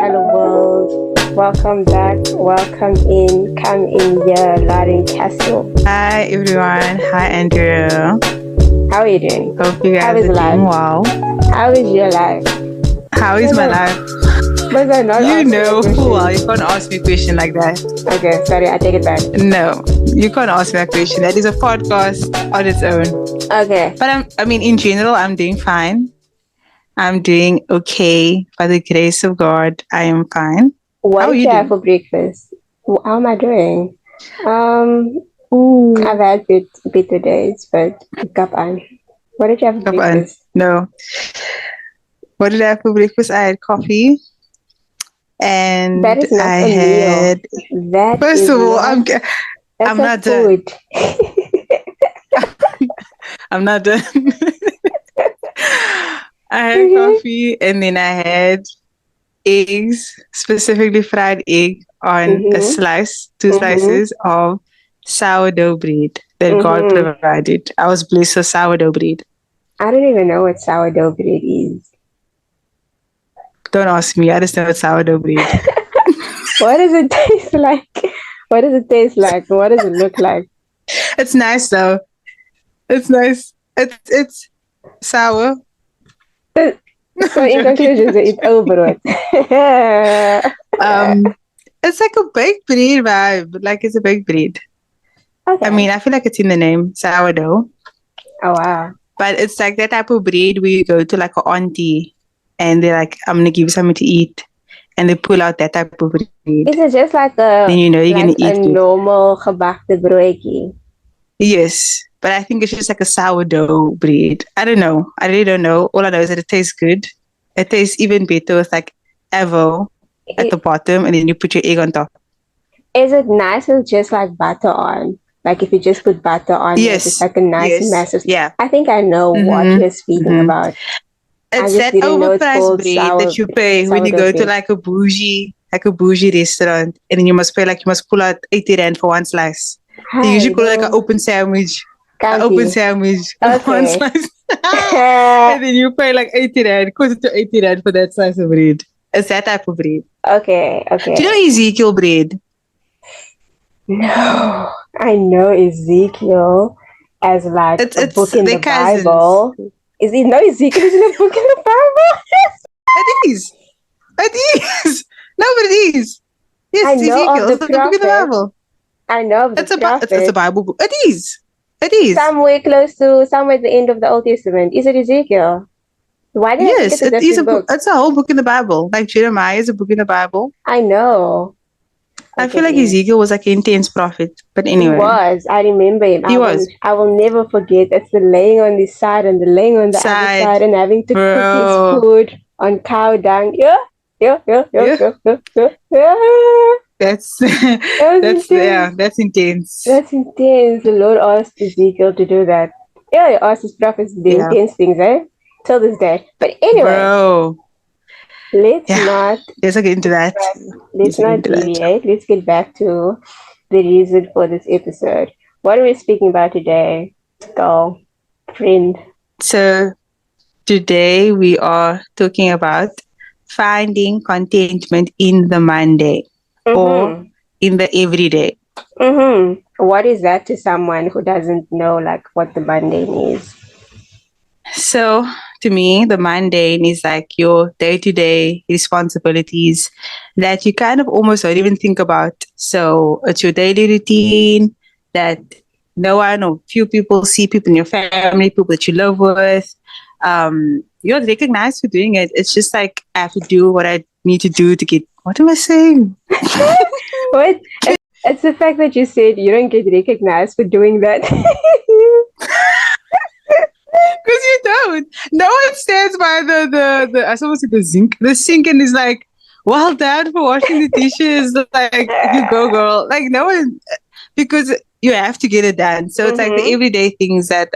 hello world. Welcome back, welcome in, come in here, Lauren Castle. Hi everyone, hi Andrea. How are you doing? Hope you guys are doing well. How is your life? How is my life? Was I not You know full well you can't ask me a question like that. Okay, sorry, I take it back. No, you can't ask me a question. That is a podcast on its own. Okay. But in general, I'm doing fine. I'm doing okay. By the grace of God, I am fine. What did you have for breakfast? How am I doing? I've had bitter days, but cup on. What did you have for breakfast? No. What did I have for breakfast? I had coffee. And that is not I a had. Meal. That first of all, I'm not done. I'm not done. I had coffee and then I had eggs, specifically fried egg on a slice, two slices of sourdough bread that God provided. I was blessed with sourdough bread. I don't even know what sourdough bread is. Don't ask me. I just know what sourdough bread. What does it taste like? What does it taste like? What does it look like? It's nice though. It's nice. It's sour. So in conclusion, it's over with. It's like a baked bread vibe. Like it's a baked bread. Okay. I feel like it's in the name, sourdough. Oh wow. But it's like that type of bread where you go to like an auntie and they're like, I'm gonna give you something to eat. And they pull out that type of bread. Is it just like then you're gonna eat a normal gebakte broodjie? Yes. But I think it's just like a sourdough bread. I don't know. I really don't know. All I know is that it tastes good. It tastes even better with like avo at the bottom and then you put your egg on top. Is it nice with just like butter on? Like if you just put butter on, it's like a nice massive. Yeah. I think I know what you're speaking about. It's that overpriced bread that you pay when you go to like a bougie restaurant, and then you must pull out 80 rand for one slice. They usually call it like an open sandwich. One slice. And then you pay like 80 rand, close to 80 rand for that slice of bread. It's that type of bread. Okay. Do you know Ezekiel bread? No, I know Ezekiel as like a book in the Bible. No, Ezekiel is in a book in the Bible. It is. No, but it is. Yes, I know Ezekiel. of the it's a book in the Bible. I know of the prophet. It's a Bible book. It is. Somewhere at the end of the Old Testament. Is it Ezekiel? Why did I think it's a different book? It's a whole book in the Bible. Like Jeremiah is a book in the Bible. I know. I feel like Ezekiel was like an intense prophet. But anyway. He was. I remember him. I will never forget. It's the laying on this side and the laying on the other side and having to cook his food on cow dung. Yeah. That's intense. That's intense. The Lord asked Ezekiel to do that. Yeah, he asked his prophets to do intense things, till this day. But anyway, let's not get into that. Let's not deviate. Let's get back to the reason for this episode. What are we speaking about today, girl, friend? So today we are talking about finding contentment in the Monday or in the everyday. What is that to someone who doesn't know like what the mundane is? So to me, the mundane is like your day-to-day responsibilities that you kind of almost don't even think about. So it's your daily routine that no one or few people see, people in your family, people that you live with. You're not recognized for doing it. It's just like I have to do what I need to do to get. What am I saying? What? It's the fact that you said you don't get recognized for doing that. Because you don't. No one stands by the I supposed to say the sink and is like, well done for washing the dishes. Like, you go, girl. Like, no one, because you have to get it done. So it's like the everyday things that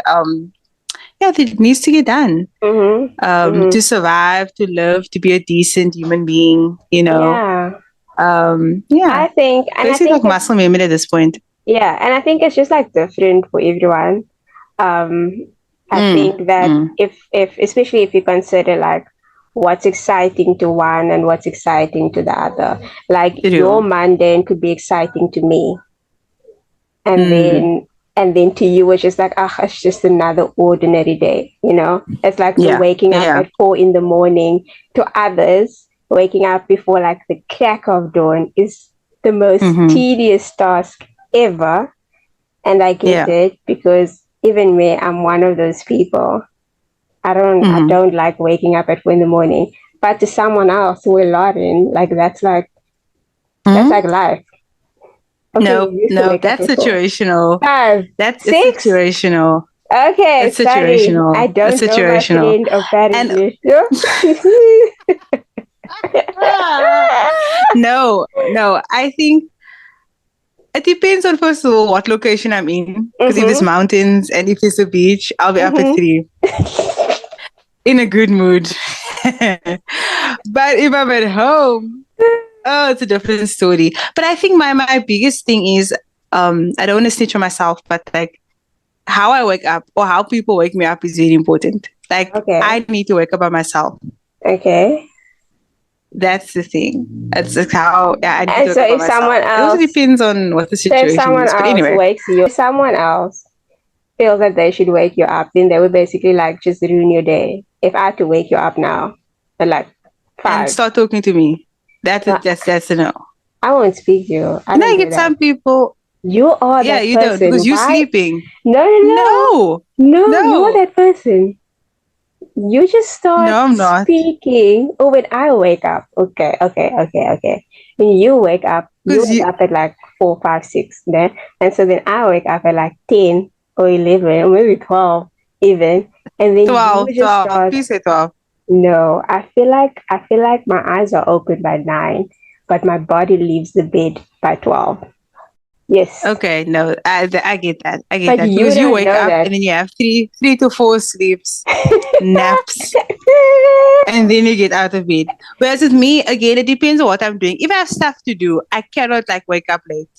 that needs to get done to survive, to live, to be a decent human being. I think basically like muscle memory at this point. Yeah, and I think it's just like different for everyone. I think that if especially if you consider like what's exciting to one and what's exciting to the other. Like your mundane could be exciting to me, and then to you it's just like, it's just another ordinary day, you know. It's like waking up at 4 a.m. To others, waking up before like the crack of dawn is the most tedious task ever. And I get it, because even me, I'm one of those people. I don't like waking up at 4 a.m. But to someone else, we're Lauren, like that's like life. Okay, no, that's situational. 5, that's 6? Situational. Okay, it's situational. Sorry. I don't know my friend, apparently. No, I think it depends on, first of all, what location I'm in. Because if it's mountains and if it's a beach, I'll be up at 3. In a good mood. But if I'm at home, it's a different story. But I think my biggest thing is, I don't want to snitch on myself, but like how I wake up or how people wake me up is very important. Like I need to wake up by myself. Okay. That's the thing. It's like how I need to wake up by myself. It also depends on what the situation is. But anyway, if someone else feels that they should wake you up, then they would basically like just ruin your day. If I had to wake you up now at like 5 and start talking to me, that's a no. I won't speak to you. I get some people. You are that person. You don't, because you're sleeping. No, you are that person. You just start speaking. Oh, when I wake up. Okay. When you wake up, you wake up at like 4, 5, 6 then. And so then I wake up at like 10 or 11 or maybe 12 even. And then 12, you just start. Please say 12. No, I feel like my eyes are open by 9, but my body leaves the bed by 12. Yes. Okay, no, I get that. I get that. Because you wake up and then you have 3 to 4 sleeps, naps, and then you get out of bed. Whereas with me, again, it depends on what I'm doing. If I have stuff to do, I cannot like wake up late.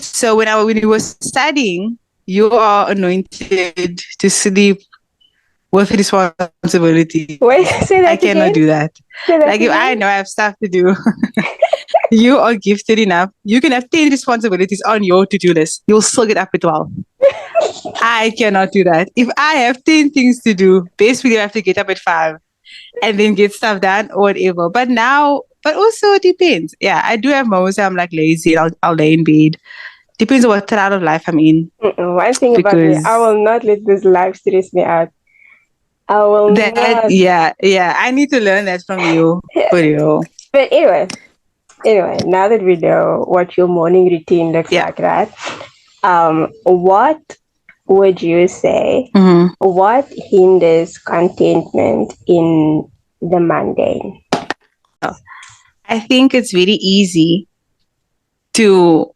So when you were studying, you are anointed to sleep with responsibility. Wait, say that I cannot do that. Like if I know I have stuff to do, you are gifted enough. You can have 10 responsibilities on your to-do list. You'll still get up at 12. I cannot do that. If I have 10 things to do, basically I have to get up at 5 and then get stuff done or whatever. But also it depends. Yeah, I do have moments where I'm like lazy. I'll lay in bed. Depends on what type of life I'm in. One thing about me, I will not let this life stress me out. I will not. Yeah. I need to learn that from you. For you. But anyway, now that we know what your morning routine looks like, right? What would you say? What hinders contentment in the mundane? I think it's very easy to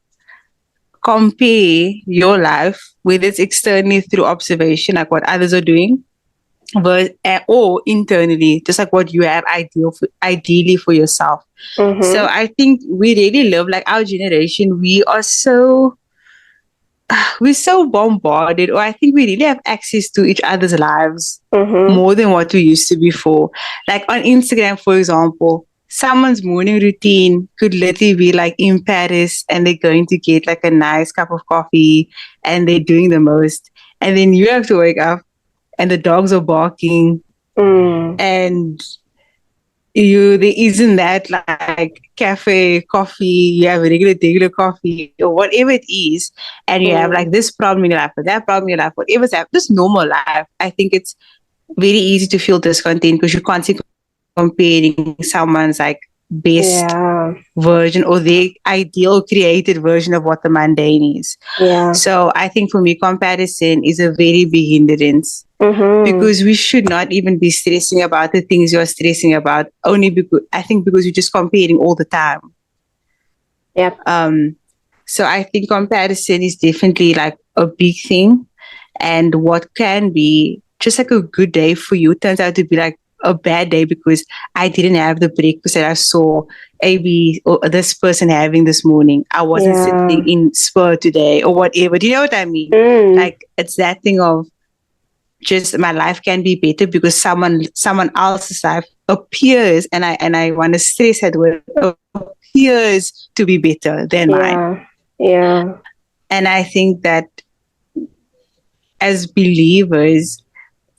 compare your life, whether it's externally through observation, like what others are doing, or internally, just like what you have ideally for yourself. So I think we really live, like our generation, we're so bombarded, or I think we really have access to each other's lives more than what we used to before. Like on Instagram, for example, someone's morning routine could literally be like in Paris and they're going to get like a nice cup of coffee and they're doing the most. And then you have to wake up and the dogs are barking and there isn't that like cafe coffee, you have regular coffee or whatever it is, and you have like this problem in your life or that problem in your life, whatever's happening, this normal life. I think it's very easy to feel discontent because you can't see comparing someone's like best version or their ideal created version of what the mundane is. So I think for me, comparison is a very big hindrance because we should not even be stressing about the things you're stressing about, only because you're just comparing all the time. So I think comparison is definitely like a big thing, and what can be just like a good day for you turns out to be like a bad day because I didn't have the breakfast that I saw AB or this person having this morning. I wasn't sitting in Spur today or whatever. Do you know what I mean? Like it's that thing of just my life can be better because someone else's life appears, and I want to stress that word, appears to be better than mine. Yeah. And I think that as believers,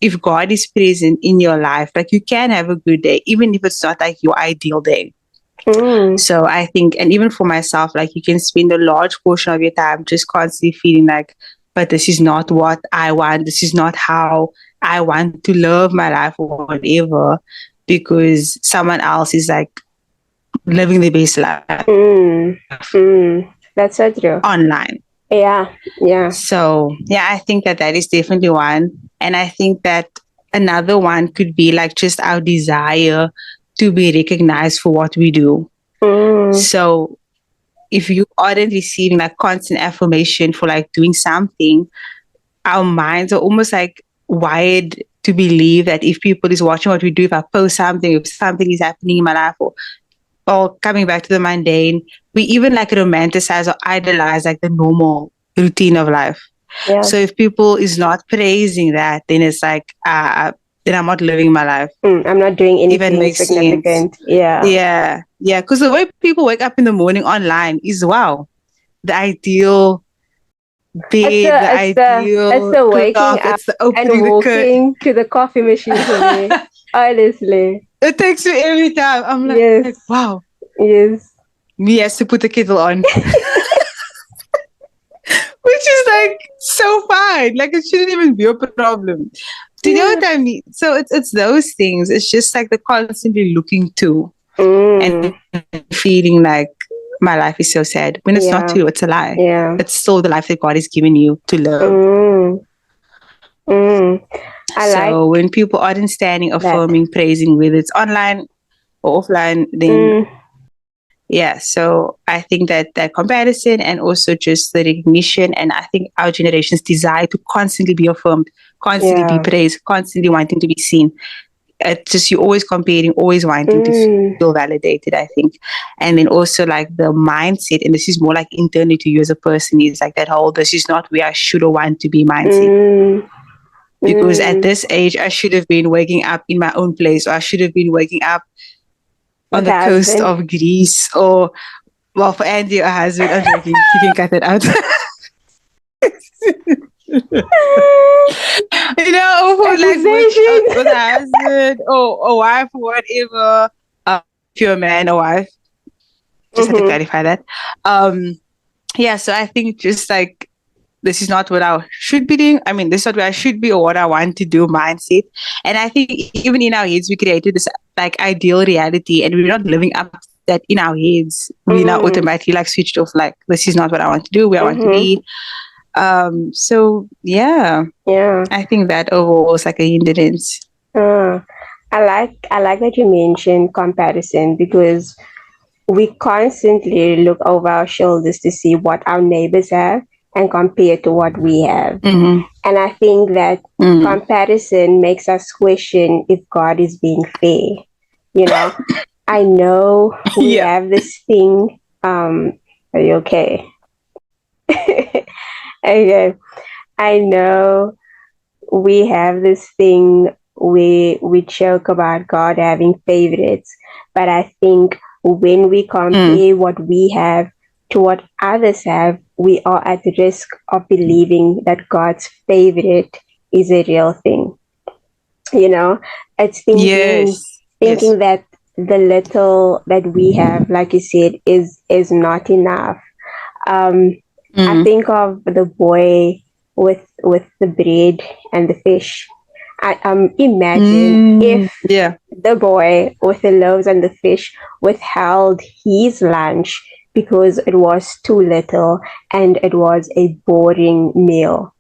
if God is present in your life, like you can have a good day, even if it's not like your ideal day. So I think, and even for myself, like you can spend a large portion of your time just constantly feeling like, but this is not what I want. This is not how I want to live my life or whatever, because someone else is like living the best life. That's so true. Online. Yeah. So yeah, I think that is definitely one. And I think that another one could be like just our desire to be recognized for what we do. So if you aren't receiving like constant affirmation for like doing something, our minds are almost like wired to believe that if people is watching what we do, if I post something, if something is happening in my life, or coming back to the mundane, we even like romanticize or idolize like the normal routine of life. Yeah. So if people is not praising that, then it's like, then I'm not living my life. I'm not doing anything significant. Sense. Yeah. Because the way people wake up in the morning online is wow. The ideal bed, it's the waking clock, up it's the opening and walking to the coffee machine for me. Honestly. It takes me every time. I'm like, wow. Yes. Me has to put the kettle on. Which is like so fine. Like it shouldn't even be a problem. Do you know what I mean? So it's those things. It's just like the constantly looking to and feeling like my life is so sad. When it's not true, it's a lie. Yeah. It's still the life that God has given you to live. So when people aren't standing, affirming, praising, whether it's online or offline, then yeah, so I think that comparison and also just the recognition, and I think our generation's desire to constantly be affirmed, constantly be praised, constantly wanting to be seen. It's just you're always comparing, always wanting to feel validated, I think. And then also like the mindset, and this is more like internally to you as a person, is like that whole, this is not where I should or want to be mindset. Because at this age, I should have been waking up in my own place, or I should have been waking up on the coast of Greece, or, well, for Andy, a husband. I'm joking. You can cut it out. You know, for like with a husband or a wife or whatever. If you're a man or wife, just have to clarify that. Yeah, so I think just like, this is not what I should be doing. I mean, this is not where I should be or what I want to do mindset. And I think even in our heads, we created this like ideal reality, and we're not living up to that in our heads. We now automatically like switched off, like, this is not what I want to do, where I want to be. So yeah, I think that overall is like a hindrance. I like that you mentioned comparison, because we constantly look over our shoulders to see what our neighbors have and compare to what we have. And I think that comparison makes us question if God is being fair. You know, I know we have this thing. Are you okay? Okay. I know we have this thing, we joke about God having favorites, but I think when we compare what we have to what others have, we are at risk of believing that God's favorite is a real thing. You know, it's thinking that the little that we have, like you said, is not enough. I think of the boy with the bread and the fish. Imagine if the boy with the loaves and the fish withheld his lunch because it was too little and it was a boring meal.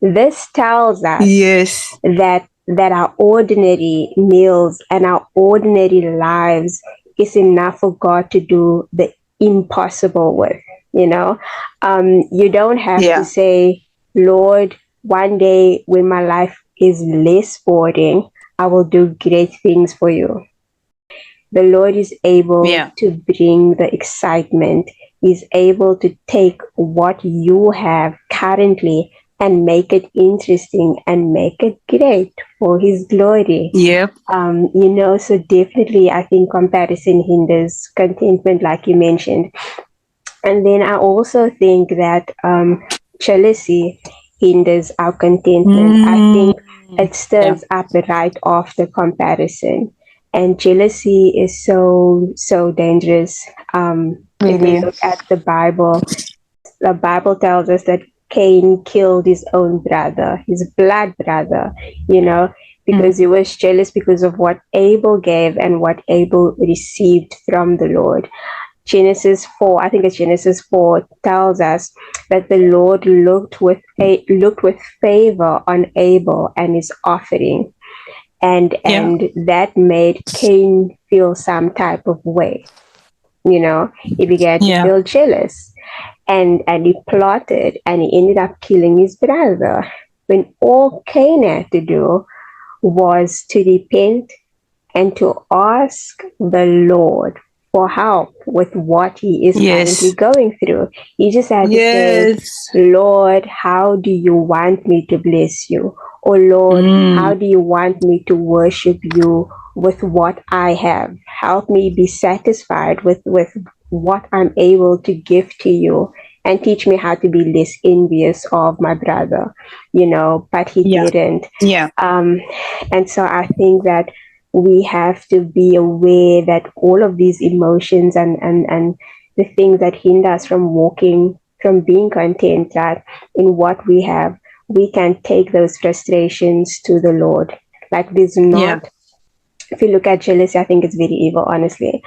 This tells us that our ordinary meals and our ordinary lives is enough for God to do the impossible with. You know, you don't have to say, Lord, one day when my life is less boring, I will do great things for you. The Lord is able to bring the excitement. He's able to take what you have currently and make it interesting and make it great for his glory. Yep. So definitely I think comparison hinders contentment, like you mentioned. And then I also think that jealousy hinders our contentment. I think it stirs up right after comparison. And jealousy is so dangerous. If we look at the Bible tells us that Cain killed his own brother, his blood brother, because he was jealous because of what Abel gave and what Abel received from the Lord. Genesis 4, I think it's Genesis 4, tells us that the Lord looked with favor on Abel and his offering. And that made Cain feel some type of way. He began to feel jealous. And he plotted, and he ended up killing his brother, when all Cain had to do was to repent and to ask the Lord for help with what he is currently going through. He just had to say, Lord, how do you want me to bless you? Or Lord, how do you want me to worship you with what I have? Help me be satisfied with what I'm able to give to you, and teach me how to be less envious of my brother, but he didn't. And so I think that we have to be aware that all of these emotions and the things that hinder us from being content, that in what we have, we can take those frustrations to the Lord. Like there's not, if you look at jealousy, I think it's very evil, honestly.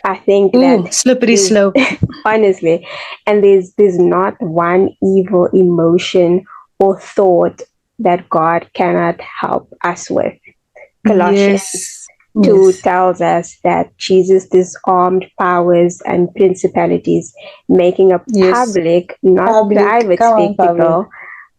I think that slippery slope. Honestly, and there's not one evil emotion or thought that God cannot help us with. Colossians 2 tells us that Jesus disarmed powers and principalities, making a public, not private spectacle,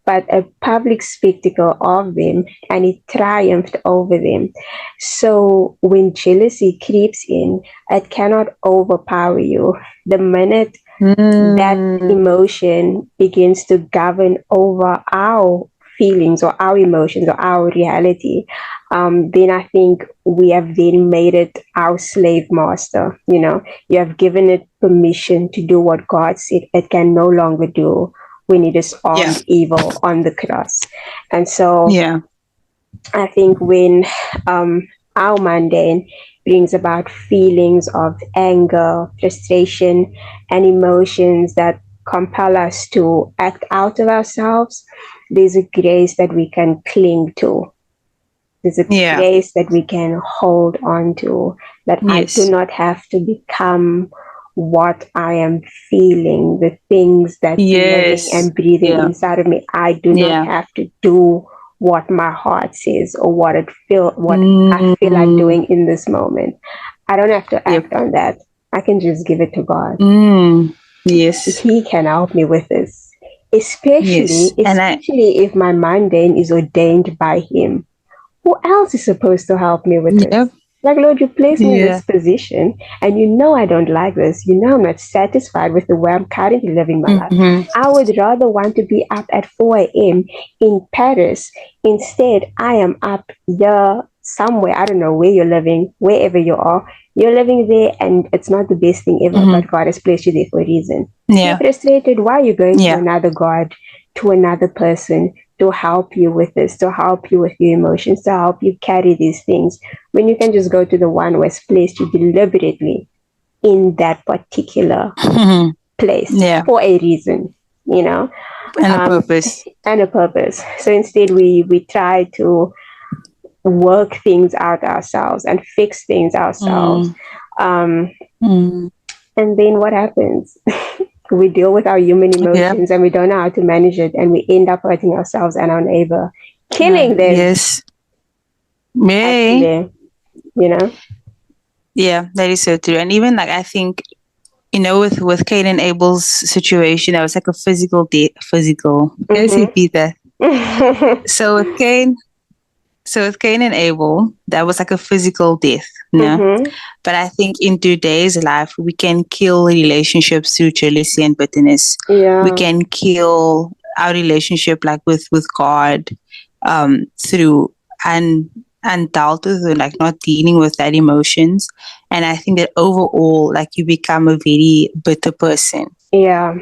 but a public spectacle of them, and he triumphed over them. So when jealousy creeps in, it cannot overpower you. The minute that emotion begins to govern over our feelings or our emotions or our reality, then I think we have then made it our slave master. You have given it permission to do what God said it can no longer do when it disarmed evil on the cross. And so I think when our mundane brings about feelings of anger, frustration, and emotions that compel us to act out of ourselves, there's a grace that we can cling to. There's a grace that we can hold on to, that I do not have to become what I am feeling, the things that living and breathing inside of me. I do not have to do what my heart says or what I feel like doing in this moment. I don't have to act on that. I can just give it to God. He can help me with this. Especially if my mundane is ordained by him. Who else is supposed to help me with this? Like, Lord, you placed me in this position, and I don't like this. I'm not satisfied with the way I'm currently living my life. I would rather want to be up at 4 a.m. in Paris. Instead, I am up here somewhere. I don't know where you're living, wherever you are. You're living there, and it's not the best thing ever, but God has placed you there for a reason. You're frustrated. Why are you going to another God, to another person, to help you with this, to help you with your emotions, to help you carry these things, when you can just go to the one who has placed you deliberately in that particular place for a reason, and a purpose. And a purpose. So instead, we try to work things out ourselves and fix things ourselves. And then what happens? We deal with our human emotions and we don't know how to manage it, and we end up hurting ourselves and our neighbor, killing them. Actually, Yeah, that is so true. And even I think, with Cain and Abel's situation, that was like a physical death. Let's repeat that. So with Cain and Abel, that was like a physical death. But I think in today's life, we can kill relationships through jealousy and bitterness. We can kill our relationship, like with God, through and dealt with, or like not dealing with that emotions. And I think that overall, like, you become a very bitter person. Yeah.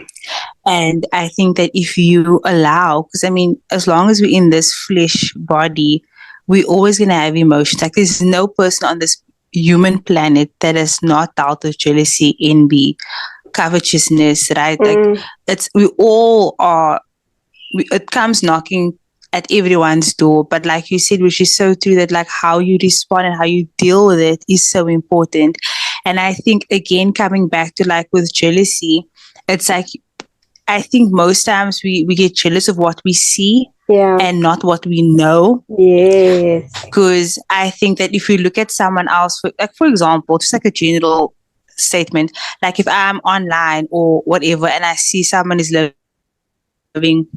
And I think that if you allow, because I mean, as long as we're in this flesh body, we're always going to have emotions. Like, there's no person on this human planet that has not dealt with jealousy, envy, covetousness, right? Like, we all are, it comes knocking at everyone's door. But like you said, which is so true, that like how you respond and how you deal with it is so important. And I think, again, coming back to like with jealousy, it's like, I think most times we get jealous of what we see, and not what we know. Yes. Because I think that if you look at someone else, for example, just like a general statement, like if I'm online or whatever, and I see someone is living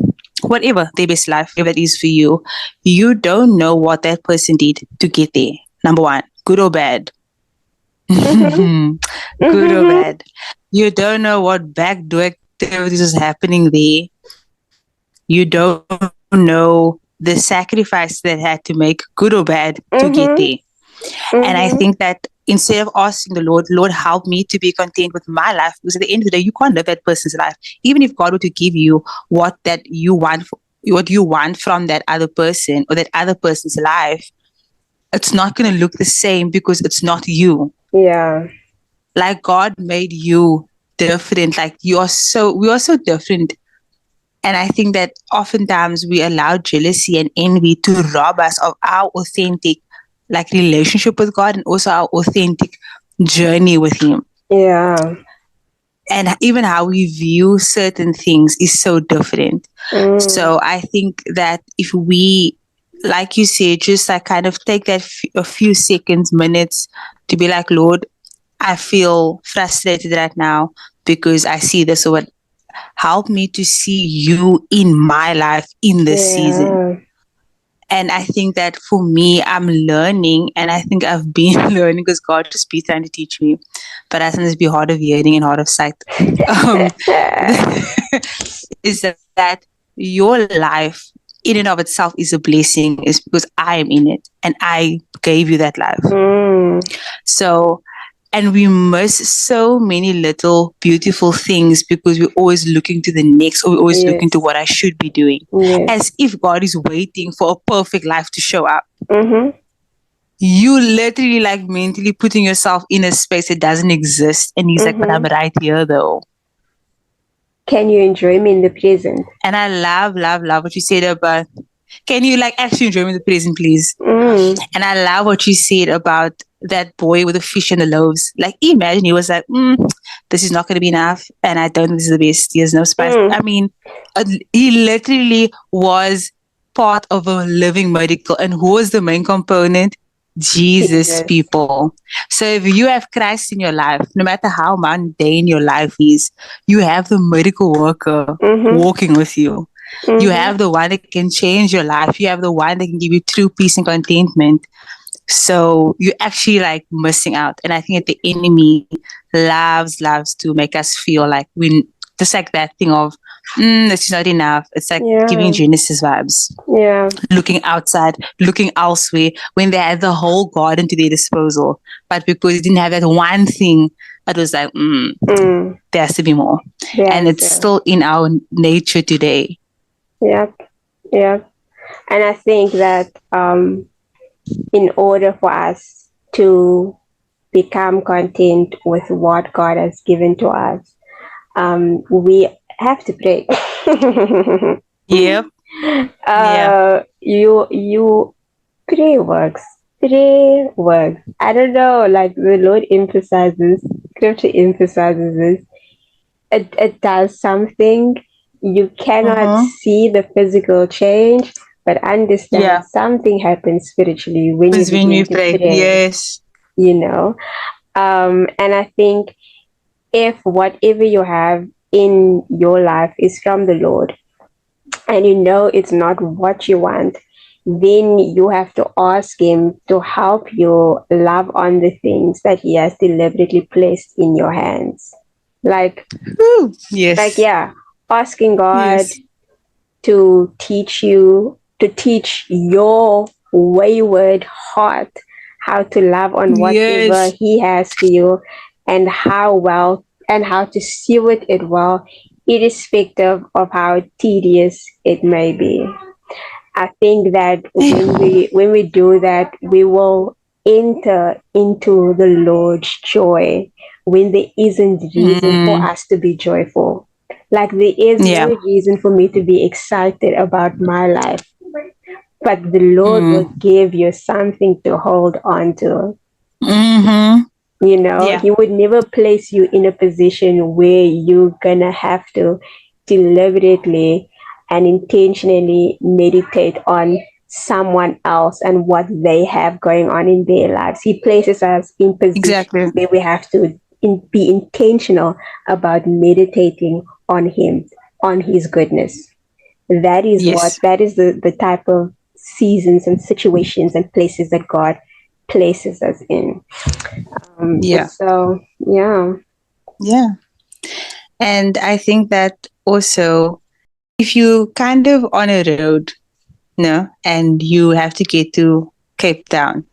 whatever their best life, whatever that is for you, you don't know what that person did to get there. Number one, good or bad. Good or bad. You don't know what backdoor activities is happening there. You don't know the sacrifice that had to make, good or bad, to get there. And I think that instead of asking the Lord, help me to be content with my life, because at the end of the day, you can't live that person's life. Even if God were to give you what you want from that other person or that other person's life, it's not going to look the same because it's not you. Yeah. Like, God made you different. Like, we are so different. And I think that oftentimes we allow jealousy and envy to rob us of our authentic, like, relationship with God, and also our authentic journey with Him. Yeah. And even how we view certain things is so different. So I think that if we, like you said, just like kind of take that a few seconds, minutes to be like, Lord, I feel frustrated right now because I see this, or what. Help me to see you in my life in this season. And I think that for me, I'm learning, and I think I've been learning because God just be trying to teach me. But I sometimes be hard of hearing and hard of sight. Is that your life in and of itself is a blessing, is because I am in it and I gave you that life. So, and we miss so many little beautiful things because we're always looking to the next, or we're always looking to what I should be doing. As if God is waiting for a perfect life to show up. You literally like mentally putting yourself in a space that doesn't exist. And He's like, but I'm right here though. Can you enjoy me in the present? And I love what you said about, can you like actually enjoy me in the present, please? And I love what you said about that boy with the fish and the loaves. Like, imagine he was like, this is not going to be enough, and I don't think this is the best. There's no spice. I mean, he literally was part of a living miracle. And who was the main component? Jesus, people. So if you have Christ in your life, no matter how mundane your life is, you have the miracle worker walking with you. You have the one that can change your life. You have the one that can give you true peace and contentment. So you're actually like missing out. And I think that the enemy loves to make us feel like we just like that thing of, this is not enough. It's like giving Genesis vibes. Yeah. Looking outside, looking elsewhere, when they had the whole garden to their disposal. But because they didn't have that one thing, it was like, there has to be more. And it's still in our nature today. Yep. And I think that in order for us to become content with what God has given to us, we have to pray. Yep. You pray works. I don't know, like the Lord emphasizes, Scripture emphasizes this. It does something. You cannot see the physical change, but understand something happens spiritually when you begin to pray. Yes. You know, and I think if whatever you have in your life is from the Lord, and you know it's not what you want, then you have to ask Him to help you love on the things that He has deliberately placed in your hands. Like, yes. like, asking God, to teach your wayward heart how to love on whatever he has for you, and how to steward it well, irrespective of how tedious it may be. I think that when we do that, we will enter into the Lord's joy when there isn't reason for us to be joyful. Like there is no reason for me to be excited about my life, but the Lord will give you something to hold on to. You know, He would never place you in a position where you're gonna have to deliberately and intentionally meditate on someone else and what they have going on in their lives. He places us in positions where we have to be intentional about meditating on Him, on His goodness. That is the type of seasons and situations and places that God places us in. So, yeah. And I think that also, if you kind of on a road, and you have to get to Cape Town,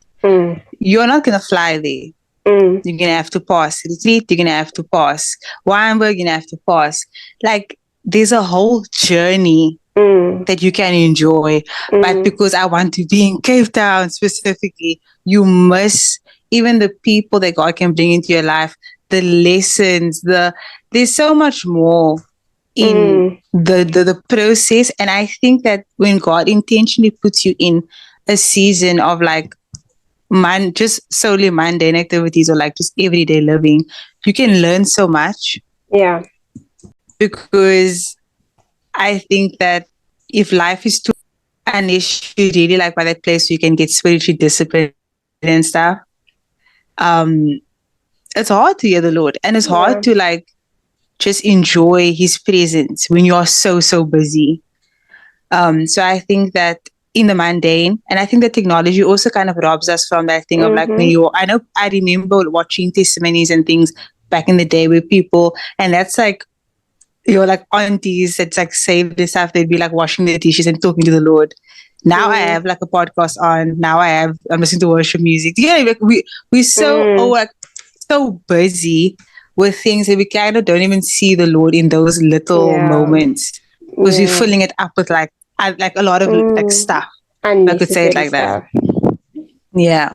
you're not going to fly there. You're going to have to pass Retreat, you're going to have to pass Wynberg, you're going to have to pass. Like, there's a whole journey that you can enjoy. But because I want to be in Cape Town specifically, you must, even the people that God can bring into your life, the lessons, there's so much more in the process. And I think that when God intentionally puts you in a season of like just solely mundane activities or like just everyday living, you can learn so much. Yeah. Because I think that if life is too, unless you really like by that place where you can get spiritually disciplined and stuff, it's hard to hear the Lord, and it's hard to like just enjoy His presence when you are so busy. So I think that in the mundane, and I think that technology also kind of robs us from that thing of like when I remember watching testimonies and things back in the day where people, and that's like your like aunties that's like saved and stuff, they'd be like washing their dishes and talking to the Lord. Now I have like a podcast on. Now I'm listening to worship music. Yeah, like we're so busy with things that we kind of don't even see the Lord in those little moments, because we're filling it up with like a lot of like stuff. I could say it like that. Yeah,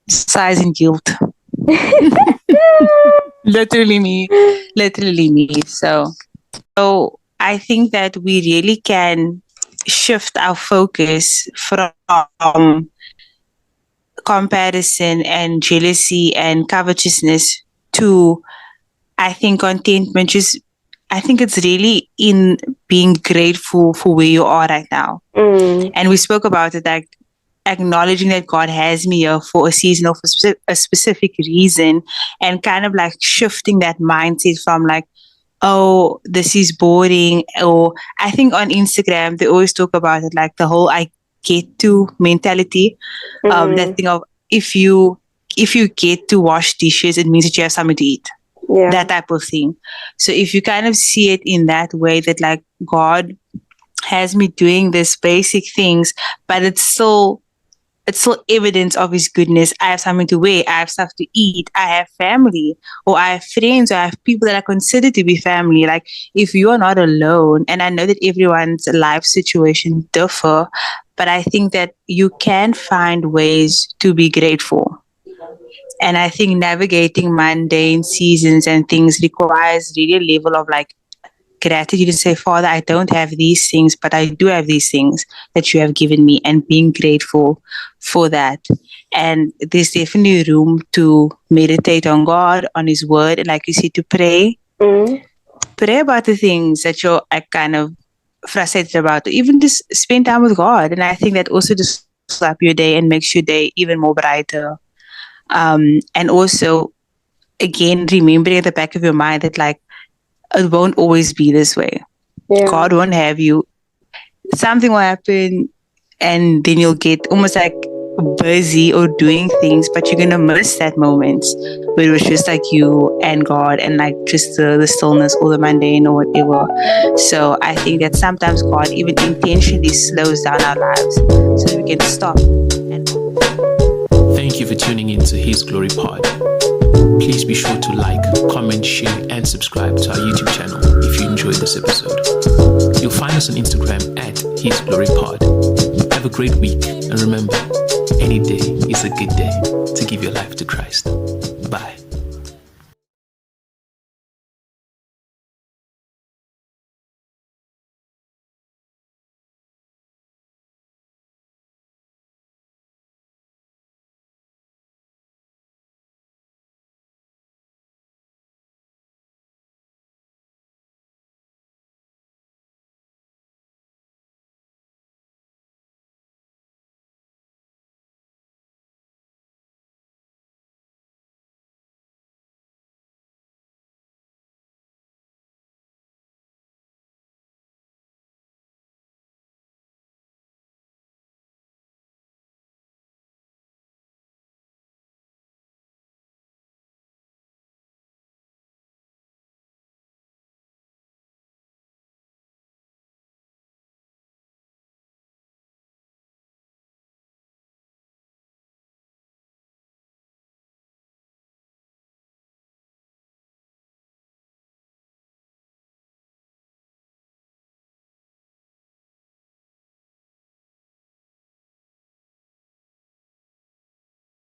size and guilt. Literally me. So I think that we really can shift our focus from comparison and jealousy and covetousness to, I think, contentment. I think it's really in being grateful for where you are right now. And we spoke about it, like acknowledging that God has me here for a season or for a specific reason, and kind of like shifting that mindset from like, oh, this is boring. Or I think on Instagram, they always talk about it, like the whole I get to mentality. That thing of if you get to wash dishes, it means that you have something to eat. Yeah. That type of thing. So if you kind of see it in that way, that like God has me doing these basic things, but it's still evidence of His goodness. I have something to wear, I have stuff to eat, I have family, or I have friends, or I have people that I consider to be family. Like if you are not alone, and I know that everyone's life situation differ, but I think that you can find ways to be grateful. And I think navigating mundane seasons and things requires really a level of like gratitude to say, Father, I don't have these things, but I do have these things that you have given me, and being grateful for that. And there's definitely room to meditate on God, on His word, and like you said, to pray. Pray about the things that you're kind of frustrated about, or even just spend time with God. And I think that also just slap your day and makes your day even more brighter. And also, again, remembering at the back of your mind that like, it won't always be this way. Yeah. God won't have you. Something will happen, and then you'll get almost like busy or doing things, but you're going to miss that moment but it was just like you and God and like just the stillness or the mundane or whatever. So I think that sometimes God even intentionally slows down our lives so that we can stop. Thank you for tuning in to His Glory Pod. Please be sure to like, comment, share, and subscribe to our YouTube channel if you enjoyed this episode. You'll find us on Instagram at His Glory Pod. Have a great week, and remember, any day is a good day to give your life to Christ. Bye.